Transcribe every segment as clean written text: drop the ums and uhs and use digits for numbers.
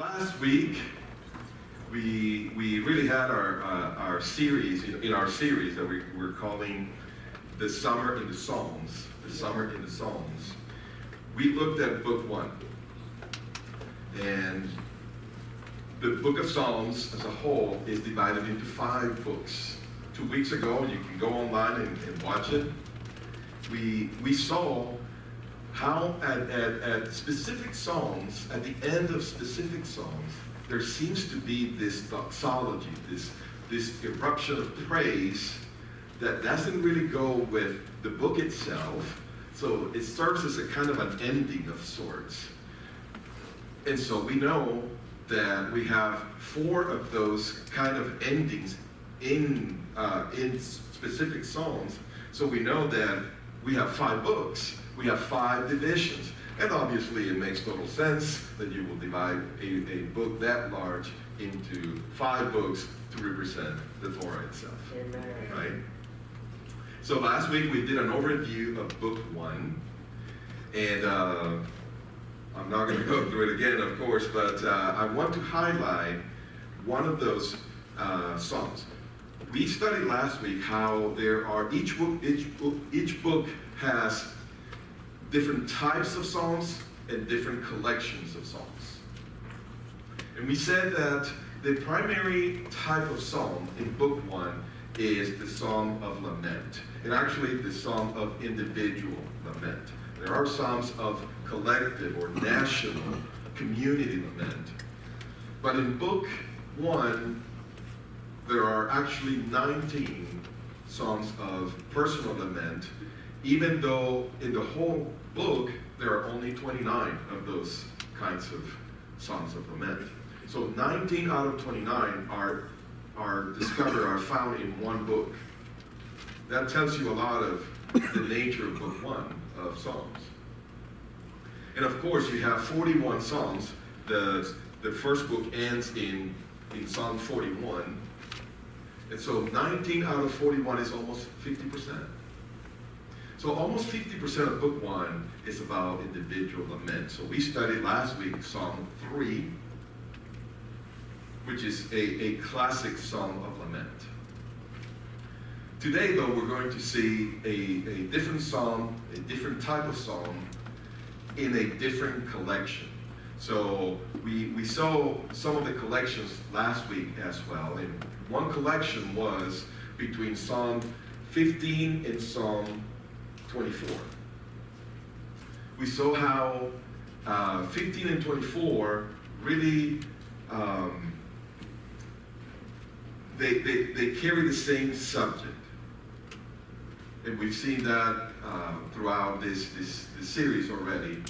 Last week, we really had our series, in our series that we're calling The Summer in the Psalms. The Summer in the Psalms. We looked at book 1. And the book of Psalms as a whole is divided into 5 books. 2 weeks ago, you can go online and watch it. We saw how at specific psalms, at the end of specific psalms, there seems to be this doxology, this eruption of praise that doesn't really go with the book itself. So it serves as a kind of an ending of sorts. And so we know that we have 4 of those kind of endings in specific psalms. So we know that we have 5 books. We have 5 divisions. And obviously it makes total sense that you will divide a book that large into 5 books to represent the Torah itself. Amen. Right? So last week we did an overview of book 1. And I'm not going to go through it again, of course, but I want to highlight one of those psalms. We studied last week how there are each book has different types of psalms and different collections of psalms. And we said that the primary type of psalm in book 1 is the psalm of lament, and actually the psalm of individual lament. There are psalms of collective or national community lament. But in book 1, there are actually 19 psalms of personal lament, even though in the whole book, there are only 29 of those kinds of psalms of lament. So 19 out of 29 are found in one book. That tells you a lot of the nature of book 1 of Psalms. And of course, you have 41 Psalms. The first book ends in Psalm 41. And so 19 out of 41 is almost 50%. So almost 50% of book 1 is about individual lament. So we studied last week Psalm 3, which is a classic psalm of lament. Today, though, we're going to see a different psalm, a different type of psalm, in a different collection. So we saw some of the collections last week as well. And one collection was between Psalm 15 and Psalm 24. We saw how 15 and 24 really they carry the same subject. And we've seen that throughout this series already,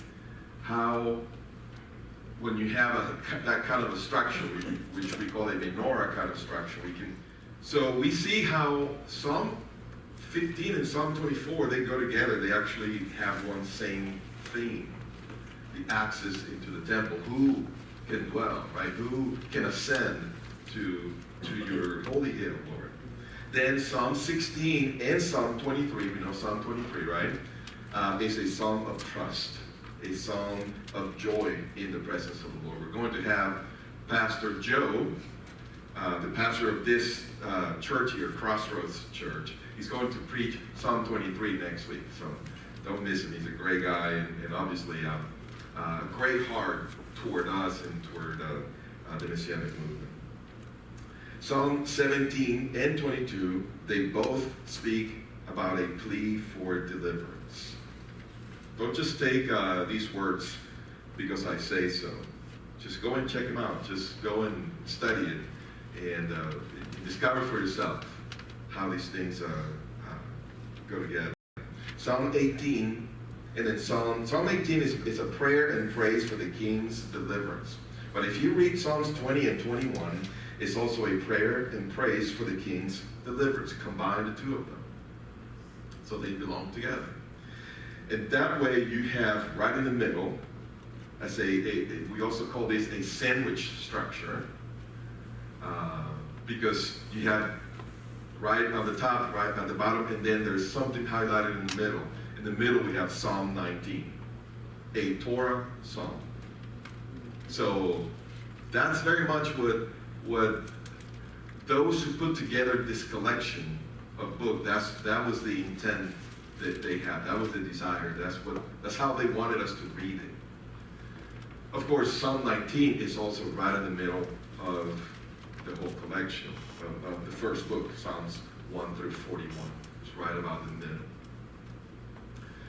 how when you have that kind of a structure, which we call a menorah kind of structure, so we see how Psalm 15 and Psalm 24, they go together. They actually have one same theme, the access into the temple. Who can dwell, right? Who can ascend to your holy hill, Lord? Then Psalm 16 and Psalm 23, we know Psalm 23, right? Is a psalm of trust, a psalm of joy in the presence of the Lord. We're going to have Pastor Joe, the pastor of this church here, Crossroads Church. He's going to preach Psalm 23 next week, so don't miss him. He's a great guy and obviously a great heart toward us and toward the Messianic movement. Psalm 17 and 22, they both speak about a plea for deliverance. Don't just take these words because I say so. Just go and check them out. Just go and study it and discover for yourself how these things go together. Psalm 18, and then Psalm 18 is a prayer and praise for the king's deliverance. But if you read Psalms 20 and 21, it's also a prayer and praise for the king's deliverance. Combine the two of them. So they belong together. And that way you have right in the middle, as we also call this a sandwich structure, because you have right on the top, right on the bottom, and then there's something highlighted in the middle. In the middle we have Psalm 19, a Torah psalm. So That's very much what those who put together this collection of books, that was the intent that they had. That was the desire. That's how they wanted us to read it. Of course, Psalm 19 is also right in the middle of the whole collection of the first book, Psalms 1 through 41. It's right about the middle.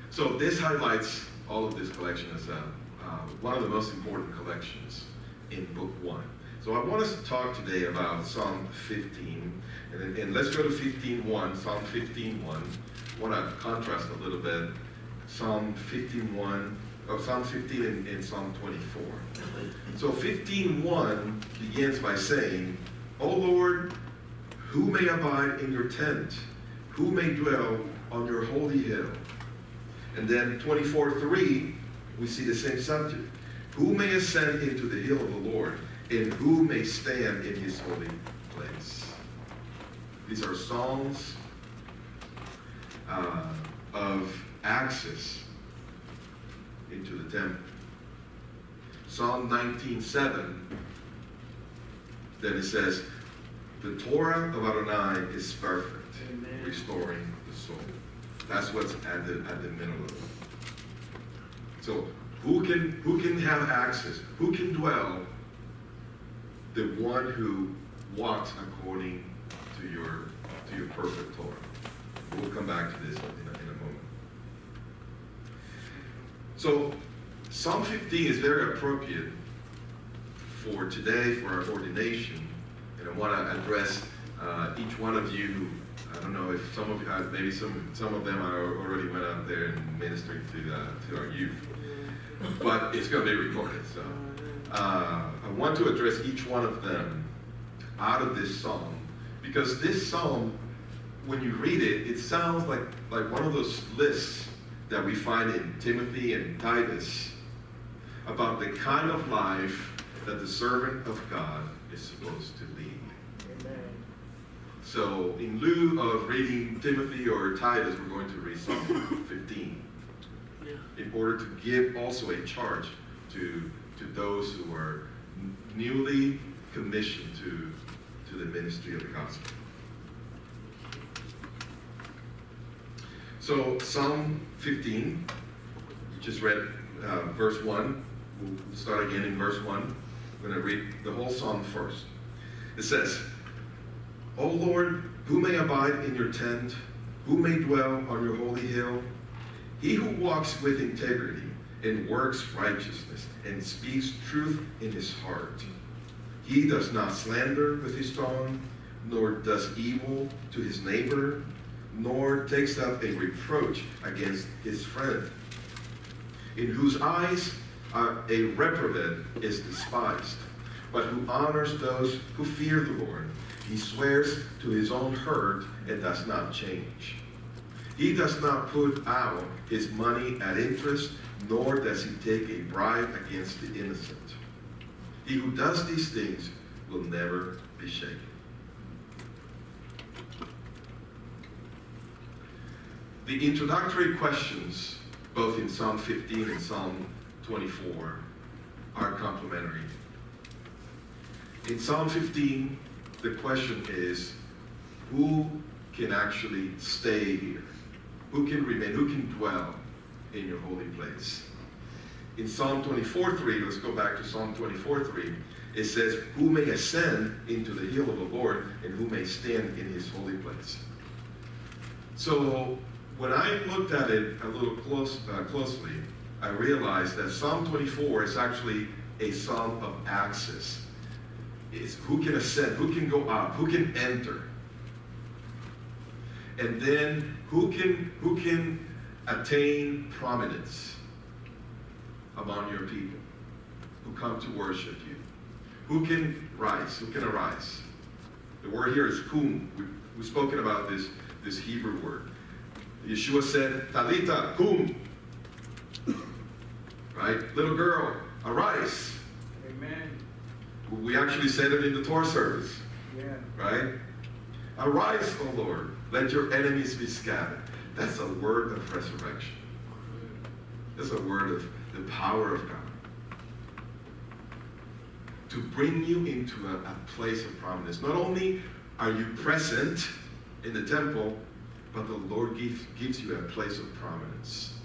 So this highlights all of this collection as one of the most important collections in Book 1. So I want us to talk today about Psalm 15, and let's go to 15:1, Psalm 15:1. I want to contrast a little bit Psalm 15 and Psalm 24. So 15:1 begins by saying, "O Lord, who may abide in your tent? Who may dwell on your holy hill?" And then 24:3, we see the same subject. "Who may ascend into the hill of the Lord, and who may stand in his holy place?" These are songs of access into the temple. Psalm 19:7, then it says, "The Torah of Adonai is perfect, Amen, restoring the soul." That's what's at the middle of it. So who can have access? Who can dwell? The one who walks according to your perfect Torah. We'll come back to this in a moment. So Psalm 15 is very appropriate for today, for our ordination. And I want to address each one of you. I don't know if some of you, maybe some of them are already went out there and ministering to our youth. But it's going to be recorded. So I want to address each one of them out of this psalm. Because this psalm, when you read it, it sounds like one of those lists that we find in Timothy and Titus about the kind of life that the servant of God is supposed to lead. Amen. So in lieu of reading Timothy or Titus, we're going to read Psalm 15 in order to give also a charge to those who are newly commissioned to the ministry of the gospel. So Psalm 15, we just read verse 1. We'll start again in verse 1. I'm going to read the whole psalm first. It says, "O Lord, who may abide in your tent? Who may dwell on your holy hill? He who walks with integrity and works righteousness and speaks truth in his heart. He does not slander with his tongue, nor does evil to his neighbor, nor takes up a reproach against his friend, in whose eyes a reprobate is despised, but who honors those who fear the Lord. He swears to his own hurt and does not change. He does not put out his money at interest, nor does he take a bribe against the innocent. He who does these things will never be shaken." The introductory questions, both in Psalm 15 and Psalm 24, are complementary. In Psalm 15, the question is, who can actually stay here? Who can remain? Who can dwell in your holy place? In Psalm 24:3, let's go back to Psalm 24:3, it says, "Who may ascend into the hill of the Lord, and who may stand in his holy place?" So when I looked at it a little closely, I realized that Psalm 24 is actually a psalm of access. It's who can ascend, who can go up, who can enter. And then who can attain prominence among your people who come to worship you. Who can rise? Who can arise? The word here is kum. We've spoken about this Hebrew word. Yeshua said, "Talita, kum." Right? Little girl, arise. Amen. We actually said it in the Torah service. Yeah. Right? "Arise, O Lord, let your enemies be scattered." That's a word of resurrection. That's a word of the power of God. to bring you into a place of prominence. Not only are you present in the temple, but the Lord gives you a place of prominence.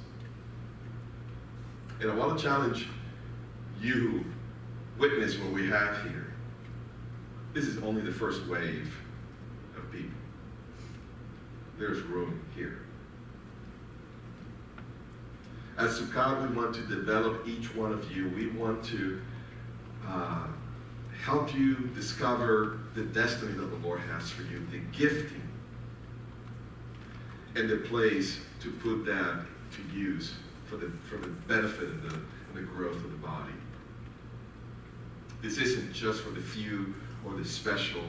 And I want to challenge you, witness what we have here. This is only the first wave of people. There's room here. At Sukkat, we want to develop each one of you. We want to help you discover the destiny that the Lord has for you, the gifting, and the place to put that to use for the benefit and the growth of the body. This isn't just for the few or the special.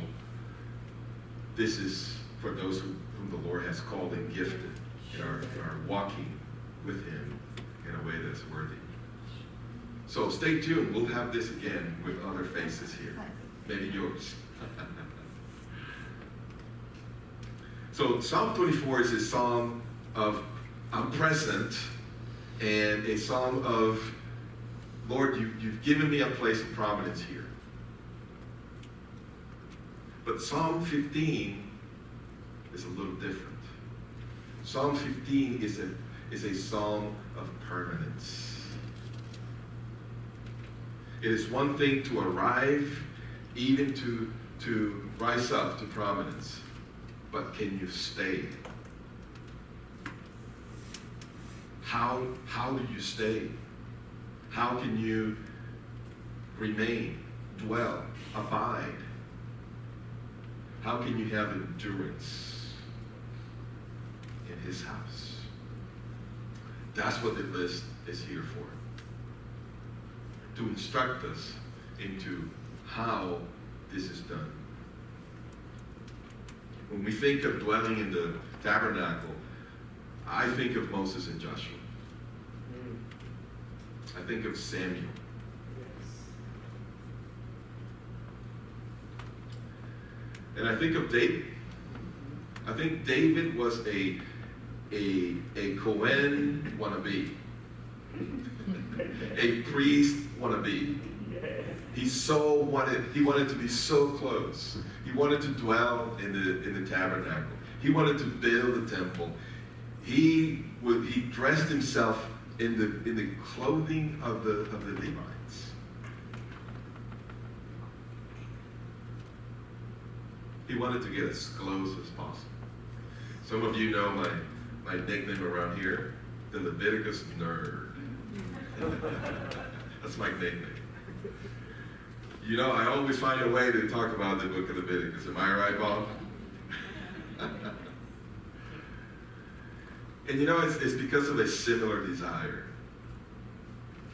This is for those whom the Lord has called and gifted and are walking with Him in a way that's worthy. So stay tuned. We'll have this again with other faces here. Maybe yours. So Psalm 24 is a psalm of I'm present and a psalm of, Lord, you've given me a place of prominence here. But Psalm 15 is a little different. Psalm 15 is a psalm of permanence. It is one thing to arrive, even to rise up to prominence, but can you stay? How do you stay? How can you remain, dwell, abide? How can you have endurance in His house? That's what the list is here for. To instruct us into how this is done. When we think of dwelling in the tabernacle, I think of Moses and Joshua. I think of Samuel. And I think of David. I think David was a Cohen wannabe. A priest wannabe. He wanted to be so close. He wanted to dwell in the tabernacle. He wanted to build the temple. He dressed himself in the clothing of the Levites. He wanted to get as close as possible. Some of you know my nickname around here, the Leviticus nerd. That's my nickname. You know, I always find a way to talk about the book of Leviticus. Am I right, Bob? And you know, it's because of a similar desire.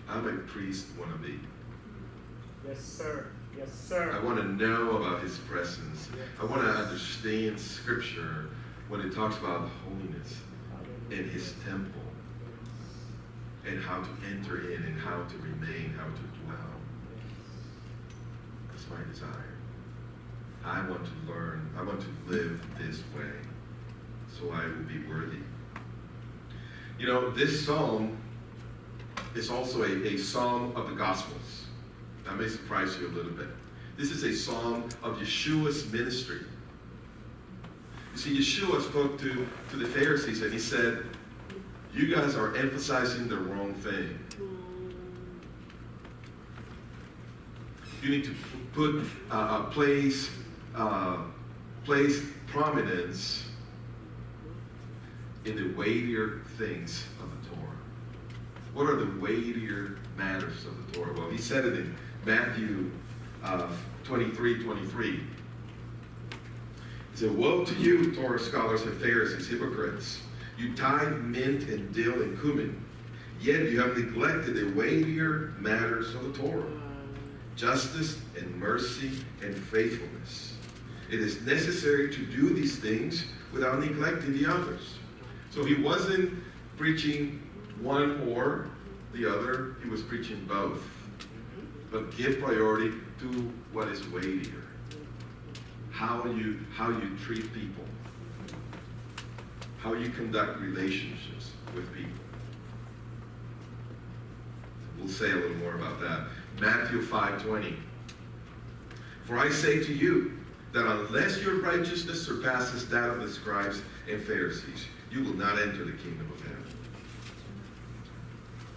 I'm a priest wannabe. Yes, sir. Yes, sir. I want to know about His presence. Yes. I want to understand Scripture when it talks about holiness in His temple and how to enter in and how to remain, how to dwell. That's my desire. I want to learn. I want to live this way so I will be worthy. You know, this psalm is also a psalm of the Gospels. That may surprise you a little bit. This is a psalm of Yeshua's ministry. You see, Yeshua spoke to the Pharisees and He said, you guys are emphasizing the wrong thing. You need to put place prominence in the weightier things of the Torah. What are the weightier matters of the Torah? Well, He said it in Matthew 23:23. He said, woe to you, Torah scholars and Pharisees, hypocrites. You tithe mint and dill and cumin, yet you have neglected the weightier matters of the Torah, justice and mercy and faithfulness. It is necessary to do these things without neglecting the others. So He wasn't preaching one or the other. He was preaching both. But give priority to what is weightier. How you treat people. How you conduct relationships with people. We'll say a little more about that. Matthew 5:20. For I say to you, that unless your righteousness surpasses that of the scribes and Pharisees, you will not enter the kingdom of heaven.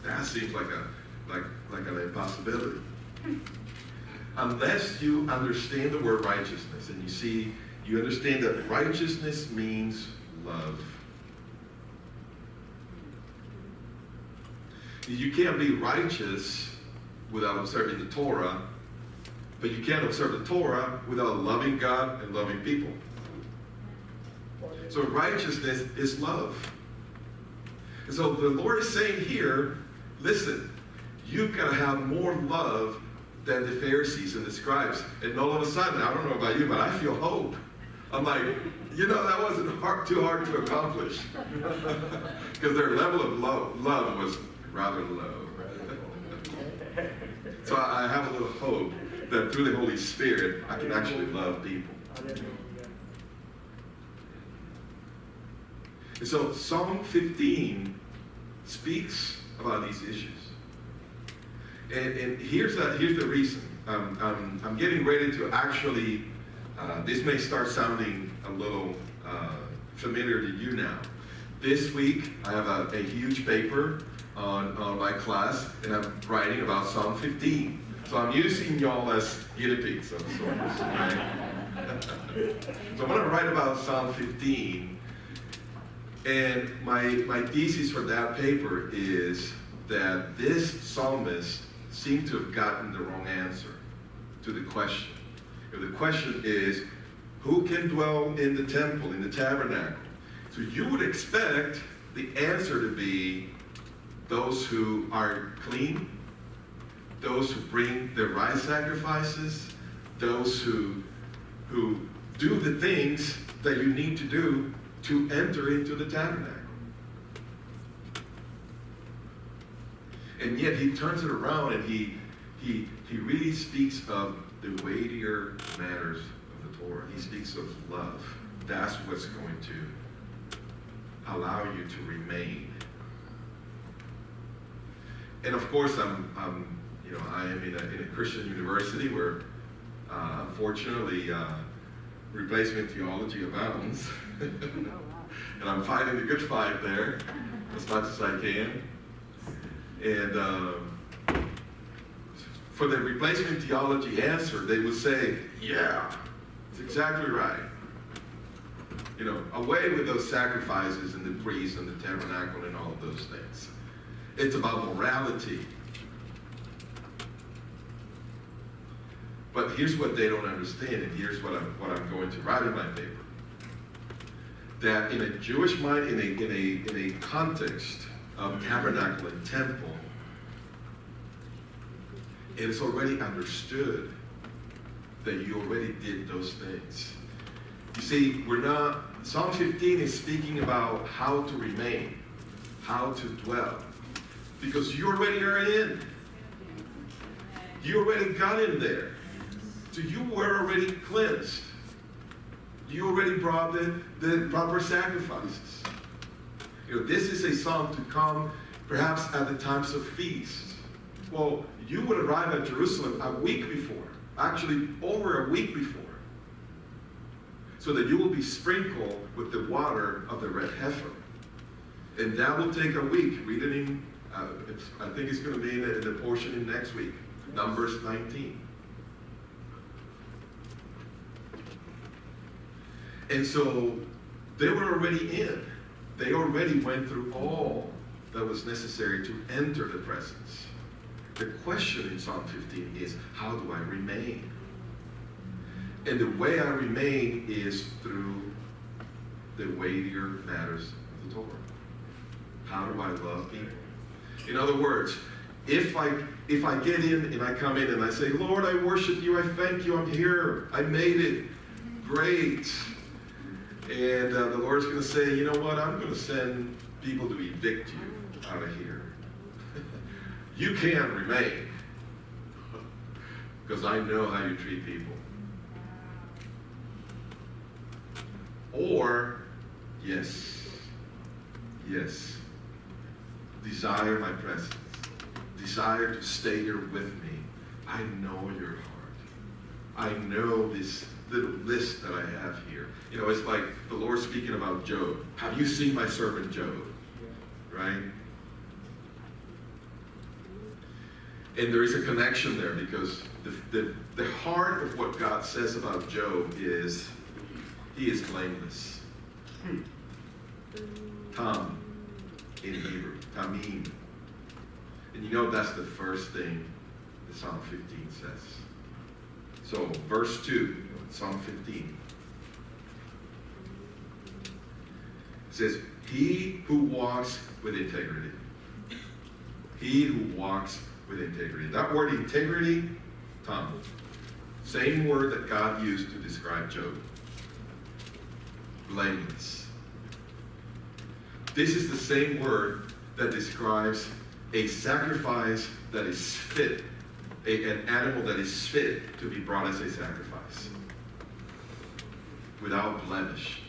That seems like an impossibility. Unless you understand the word righteousness, and you understand that righteousness means love. You can't be righteous without observing the Torah, but you can't observe the Torah without loving God and loving people. So righteousness is love. And so the Lord is saying here, listen, you've got to have more love than the Pharisees and the scribes. And all of a sudden, I don't know about you, but I feel hope. I'm like, that wasn't too hard to accomplish. Because their level of love was rather low. So I have a little hope that through the Holy Spirit, I can actually love people. And so Psalm 15 speaks about these issues. And here's the reason. I'm getting ready to actually, this may start sounding a little familiar to you now. This week, I have a huge paper on my class, and I'm writing about Psalm 15. So I'm using y'all as guinea pigs of sorts, right? So I'm going to write about Psalm 15, and my thesis for that paper is that this psalmist seemed to have gotten the wrong answer to the question. The question is, who can dwell in the temple, in the tabernacle? So you would expect the answer to be those who are clean, those who bring the right sacrifices, those who do the things that you need to do to enter into the tabernacle. And yet he turns it around and he really speaks of the weightier matters of the Torah. He speaks of love. That's what's going to allow you to remain. And of course, I am in a Christian university where, unfortunately, replacement theology abounds. And I'm fighting the good fight there as much as I can. And for the replacement theology answer, they would say, yeah, it's exactly right. Away with those sacrifices and the priests and the tabernacle and all of those things. It's about morality. But here's what they don't understand, and here's what I'm going to write in my paper. That in a Jewish mind, in a context of tabernacle and temple, it is already understood that you already did those things. You see, Psalm 15 is speaking about how to remain, how to dwell. Because you already are in. You already got in there. So you were already cleansed. You already brought the proper sacrifices. This is a psalm to come perhaps at the times of feast. Well, you would arrive at Jerusalem a week before, actually over a week before, so that you will be sprinkled with the water of the red heifer. And that will take a week. Read it in, I think it's going to be in the portion in next week, Numbers 19. And so they were already in. They already went through all that was necessary to enter the presence. The question in Psalm 15 is, how do I remain? And the way I remain is through the weightier matters of the Torah. How do I love people? In other words, if I get in and I come in and I say, Lord, I worship you, I thank you, I'm here, I made it, great. And the Lord's going to say, you know what, I'm going to send people to evict you out of here. You can't remain because I know how you treat people. Or, yes, desire my presence. Desire to stay here with me. I know your heart. I know this little list that I have here. You know, it's like the Lord speaking about Job. Have you seen my servant Job? Right? And there is a connection there because the heart of what God says about Job is he is blameless. Tam in Hebrew, Tamim. And you know that's the first thing that Psalm 15 says. So, verse 2, Psalm 15. It says, he who walks with integrity. He who walks with integrity. That word integrity, Tom, same word that God used to describe Job. Blameless. This is the same word that describes a sacrifice that is fit, an animal that is fit to be brought as a sacrifice. Without blemish.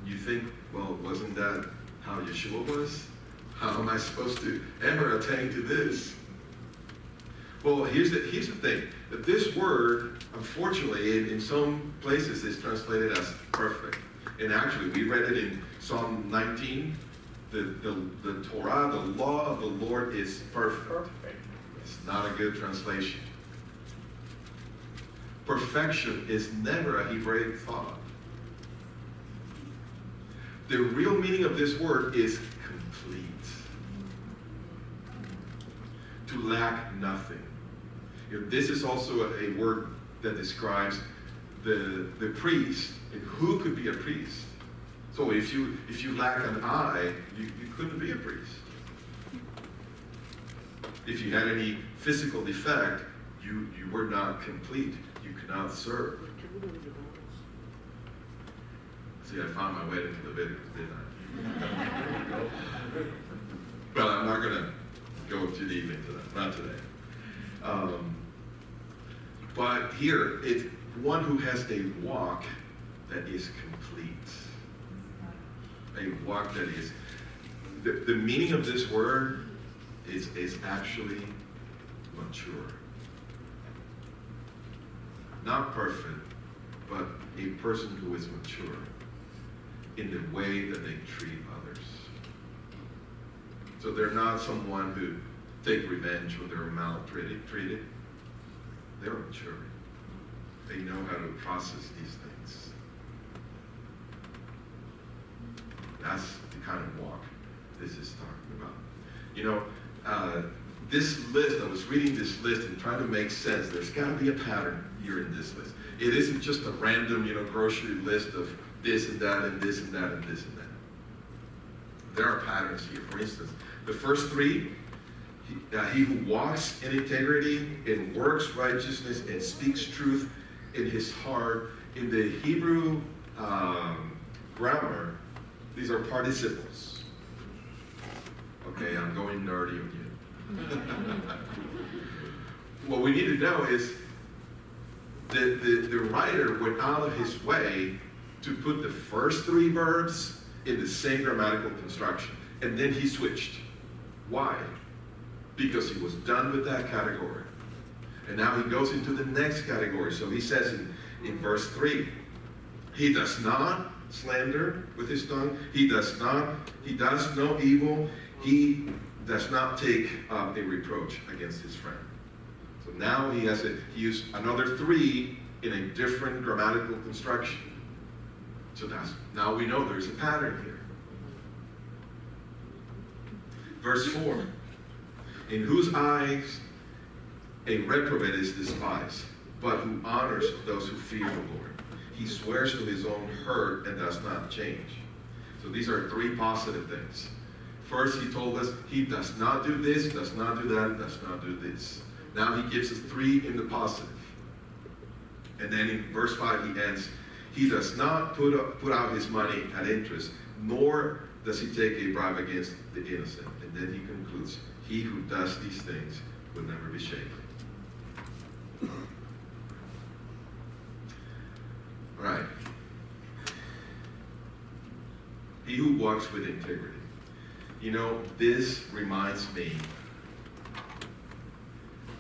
You think, well, wasn't that how Yeshua was? How am I supposed to ever attain to this? Well, here's the thing. That this word, unfortunately, in some places is translated as perfect. And actually, we read it in Psalm 19. The Torah, the law of the Lord is perfect. It's not a good translation. Perfection is never a Hebraic thought. The real meaning of this word is complete. To lack nothing. You know, this is also a word that describes the priest and who could be a priest. So if you lack an eye, you couldn't be a priest. If you had any physical defect, you were not complete. You could not serve. See, I found my way into Leviticus, didn't I? But I'm not going to go too deep into that. Not today. But here, it's one who has a walk that is complete. A walk that is... The meaning of this word is actually mature. Not perfect, but a person who is mature in the way that they treat others. So they're not someone who take revenge when they're maltreated. They're mature. They know how to process these things. That's the kind of walk this is talking about. You know, this list, I was reading this list and trying to make sense. There's got to be a pattern here in this list. It isn't just a random, grocery list of this and that and this and that and this and that. There are patterns here. For instance, the first three, he who walks in integrity and works righteousness and speaks truth in his heart. In the Hebrew grammar, these are participles. Okay, I'm going nerdy on you. What we need to know is that the writer went out of his way to put the first three verbs in the same grammatical construction. And then he switched. Why? Because he was done with that category. And now he goes into the next category. So he says in verse 3, he does not slander with his tongue. He does no evil. He does not take up a reproach against his friend. So now he used another three in a different grammatical construction. So now we know there's a pattern here. Verse 4, in whose eyes a reprobate is despised, but who honors those who fear the Lord. He swears to his own hurt and does not change. So these are three positive things. First, he told us he does not do this, does not do that, does not do this. Now he gives us three in the positive. And then in verse 5 he ends, he does not put out his money at interest, nor does he take a bribe against the innocent. And then he concludes, he who does these things will never be shaken. All right. He who walks with integrity. This reminds me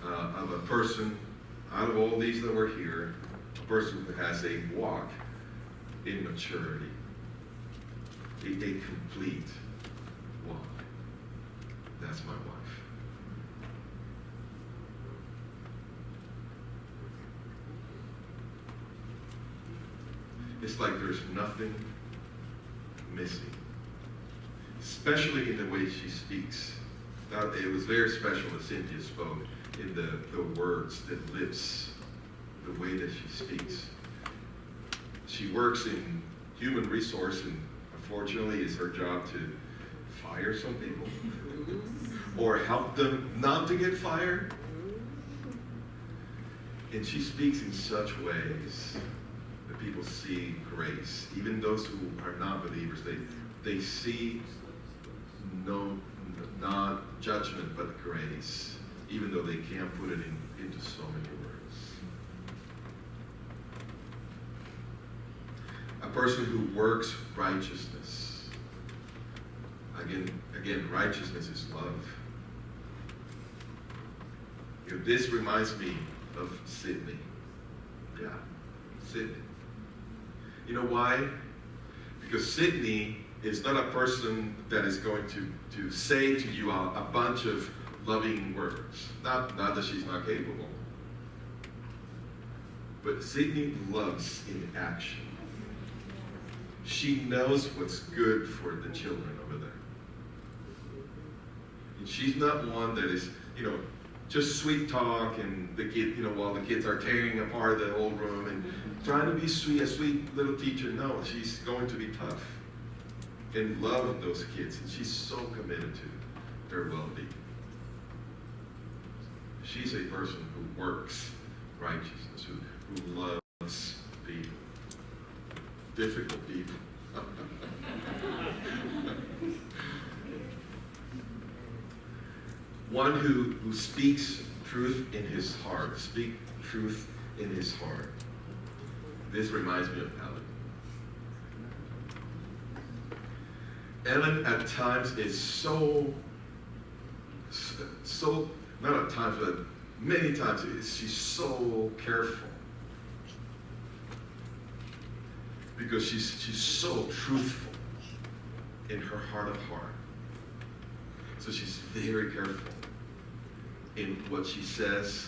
of a person out of all these that were here, a person who has a walk in maturity, a complete walk. That's my wife. It's like there's nothing missing, especially in the way she speaks. It was very special that Cynthia spoke in the words, the lips, the way that she speaks. She works in human resource, and unfortunately it's her job to fire some people or help them not to get fired. And she speaks in such ways that people see grace. Even those who are not believers, they see not judgment, but grace, even though they can't put it into so many words. A person who works righteousness. Again, righteousness is love. This reminds me of Sydney. Yeah, Sydney. You know why? Because Sydney is not a person that is going to say to you a bunch of loving words. Not that she's not capable. But Sydney loves in action. She knows what's good for the children over there. And she's not one that is, just sweet talk and the kid, while the kids are tearing apart the old room and trying to be sweet, a sweet little teacher. No, she's going to be tough and love those kids. And she's so committed to their well-being. She's a person who works righteousness, who loves people, difficult people. One who speaks truth in his heart. Speak truth in his heart. This reminds me of Ellen. Ellen at times is so, not at times, but many times, she's so careful. Because she's so truthful in her heart of heart. So she's very careful in what she says,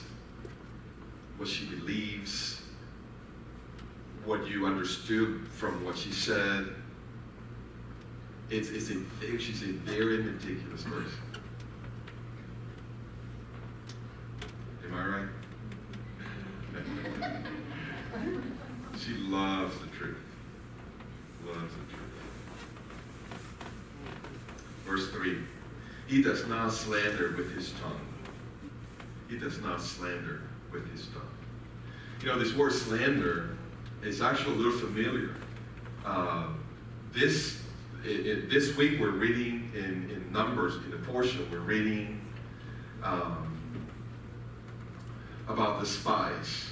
what she believes, what you understood from what she said. She's a very meticulous person. Am I right? She loves the truth. Loves the truth. Verse 3. He does not slander with his tongue. He does not slander with his tongue. This word slander is actually a little familiar. This week we're reading in Numbers, in the portion we're reading about the spies.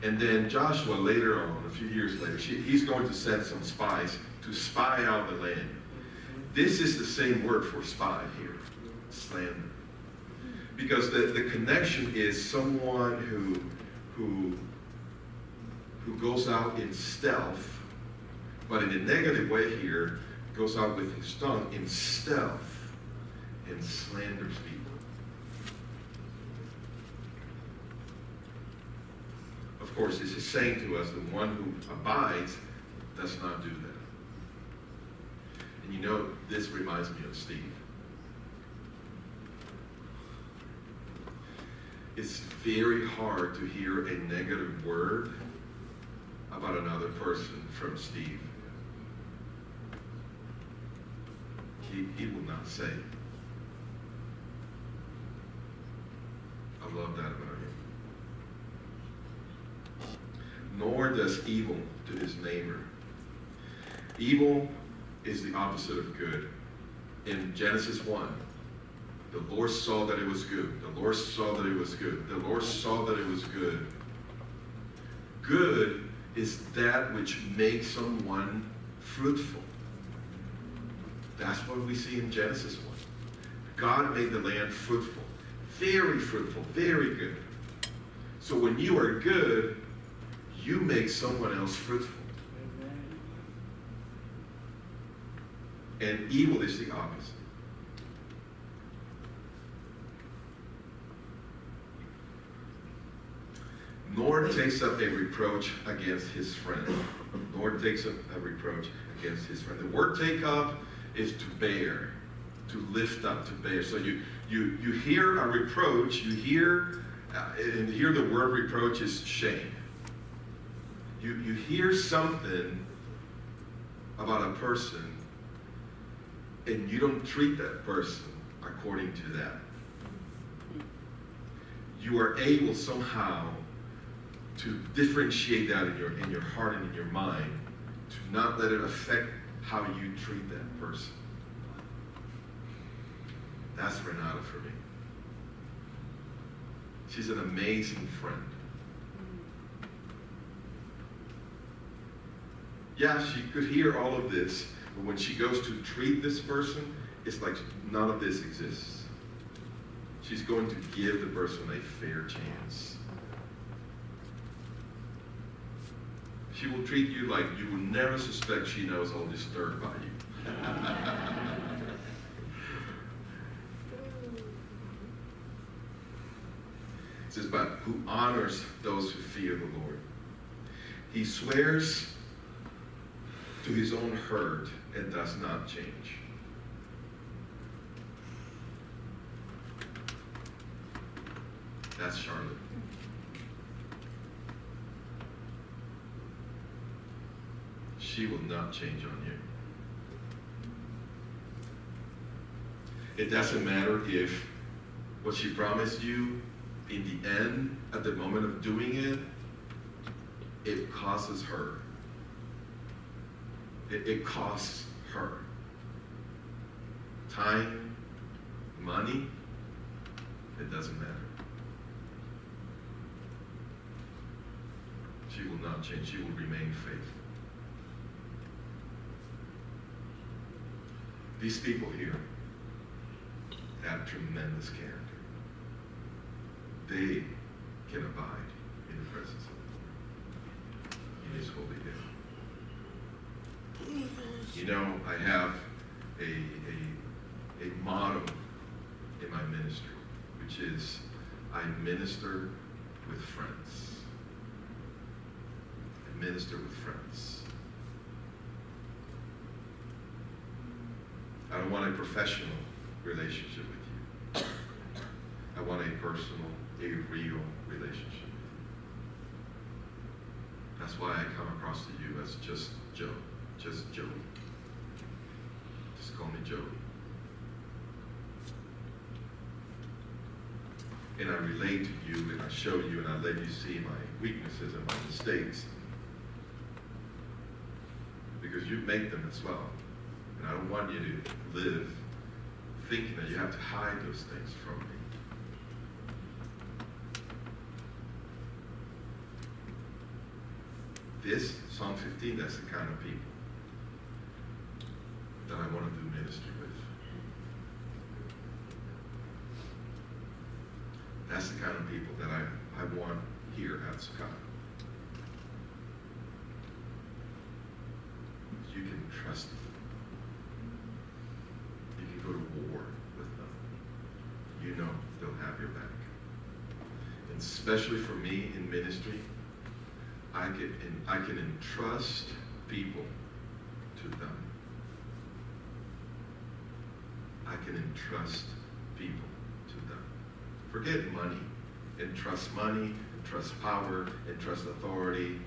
And then Joshua later on, a few years later, he's going to send some spies to spy out the land. This is the same word for spy here, slander. Because the connection is someone who goes out in stealth, but in a negative way here, goes out with his tongue in stealth and slanders people. Of course, this is saying to us the one who abides does not do that. And this reminds me of Steve. It's very hard to hear a negative word about another person from Steve. He will not say it. I love that about him. Nor does evil to his neighbor. Evil is the opposite of good. In Genesis 1, the Lord saw that it was good. The Lord saw that it was good. The Lord saw that it was good. Good is that which makes someone fruitful. That's what we see in Genesis 1. God made the land fruitful. Very fruitful. Very good. So when you are good, you make someone else fruitful. And evil is the opposite. Nor takes up a reproach against his friend. Nor takes up a reproach against his friend. The word take up is to bear, to lift up, to bear. So you hear a reproach, you hear, and here the word reproach is shame. You hear something about a person, and you don't treat that person according to that. You are able somehow to differentiate that in your heart and in your mind, to not let it affect how you treat that person. That's Renata for me. She's an amazing friend. Yeah, she could hear all of this, but when she goes to treat this person, it's like none of this exists. She's going to give the person a fair chance. She will treat you like you would never suspect she knows all this dirt about you. It says, but who honors those who fear the Lord. He swears to his own hurt and does not change. That's Charlotte. She will not change on you. It doesn't matter if what she promised you in the end, at the moment of doing it, it causes her. It costs her. Time, money, it doesn't matter. She will not change. She will remain faithful. These people here have tremendous character. They can abide in the presence of the Lord in his holy day. You know, I have a motto in my ministry, which is, I minister with friends. I minister with friends. I don't want a professional relationship with you. I want a personal, a real relationship. That's why I come across to you as just Joe. Just Joey. Just call me Joey. And I relate to you, and I show you, and I let you see my weaknesses and my mistakes. Because you make them as well. And I don't want you to live thinking that you have to hide those things from me. This, Psalm 15, that's the kind of people that I want to do ministry with. That's the kind of people that I want here at Sukkat. You can trust them. You can go to war with them. You know they'll have your back. And especially for me in ministry, I can entrust people to them. I can entrust people to them. Forget money. Entrust money, entrust power, entrust authority.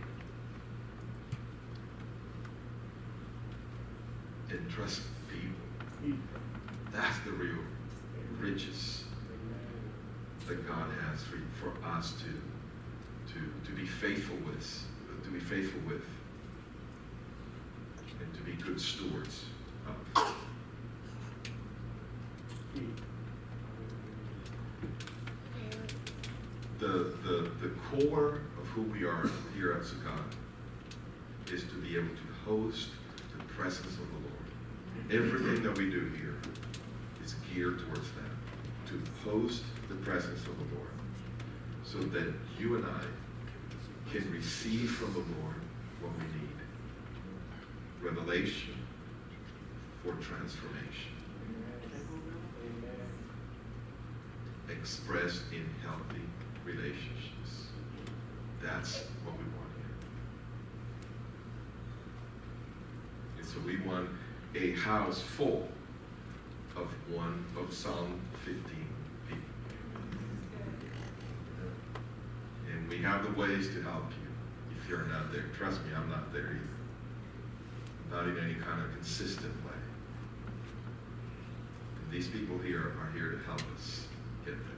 Entrust people. That's the real riches that God has for us to be faithful with, and to be good stewards of. The core of who we are here at Sukkat is to be able to host the presence of the Lord. Everything that we do here is geared towards that, to host the presence of the Lord. so that you and I can receive from the Lord what we need. Revelation for transformation. Expressed in healthy relationships. That's what we want here. And so we want a house full of Psalm 15 people. And we have the ways to help you if you're not there. Trust me, I'm not there either. Not in any kind of consistent way. And these people here are here to help us get there.